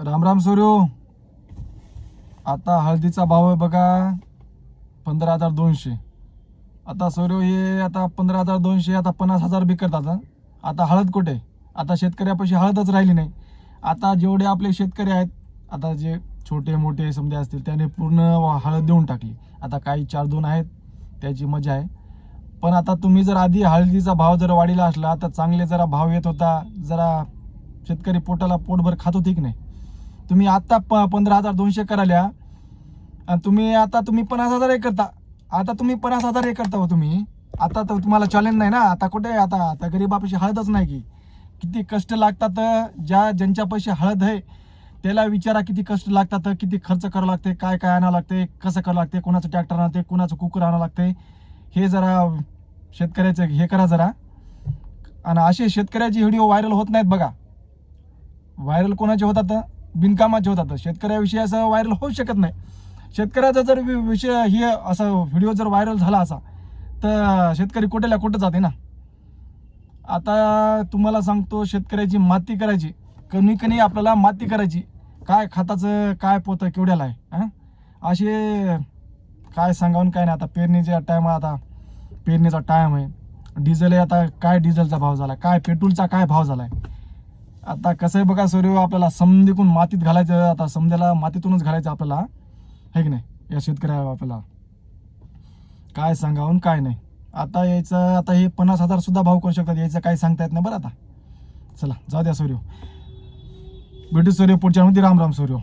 रामराम सूर्यो. आता हळदीचा भाव आहे बघा 15,200. आता सूर्यो हे आता 15,200 आता 50,000 बिकतात. आता हळद कुठे? आता शेतकऱ्यापाशी हळदच राहिली नाही. आता जेवढे आपले शेतकरी आहेत, आता जे छोटे मोठे समजे असतील त्याने पूर्ण हळद देऊन टाकली. आता काही 4-2 आहेत त्याची मजा आहे. पण आता तुम्ही जर आधी हळदीचा भाव जर वाढीला असला तर चांगले जरा भाव येत होता, जरा शेतकरी पोटाला पोटभर खात होती की नाही. तुम्ही आता 15,200 कराल्या आणि तुम्ही 50,000 एक करता. आता तुम्ही 50,000 एक करता हो तुम्ही. आता तर तुम्हाला चॅलेंज नाही ना. आता कुठे आता गरीबापाशी हळदच नाही की. किती कष्ट लागतात. ज्यांच्यापाशी हळद आहे त्याला विचारा किती कष्ट लागतात, किती खर्च करावं लागते, काय काय आणावं लागते, कसं करावं लागते, कोणाचं ट्रॅक्टर आणते, कोणाचं कुकर आणावं लागते. हे जरा शेतकऱ्याचं हे करा जरा. आणि असे शेतकऱ्याचे व्हिडिओ व्हायरल होत नाहीत बघा. व्हायरल कोणाचे होतात? बिनकामाचे होतात. शेतकऱ्याविषयी असं व्हायरल होऊ शकत नाही. शेतकऱ्याचा जर विषय हे असा व्हिडिओ जर व्हायरल झाला असा तर शेतकरी कुठेला कुठं जाते ना. आता तुम्हाला सांगतो, शेतकऱ्याची माती करायची, कणी आपल्याला माती करायची. काय खताचं काय पोतं केवढ्याला आहे असे काय सांगावून काय नाही. आता पेरणीच्या टायमा, आता पेरणीचा टाइम आहे. डिझेल आहे, आता काय डिझेलचा भाव झाला, काय पेट्रोलचा काय भाव झालाय. आता कसं आहे बघा सूर्य, आपल्याला समधिकून मातीत घालायचं. आता समध्याला मातीतूनच घालायचं आपल्याला, आहे की नाही. या शेतकऱ्या आपल्याला काय सांगावून काय नाही. आता यायचं, आता हे 50,000 सुद्धा भाव करू शकतात. यायचं काही सांगता येत नाही बरं. आता चला जाऊ द्या सूर्य. भेटू सूर्य पुढच्या मध्ये. राम राम सूर्य.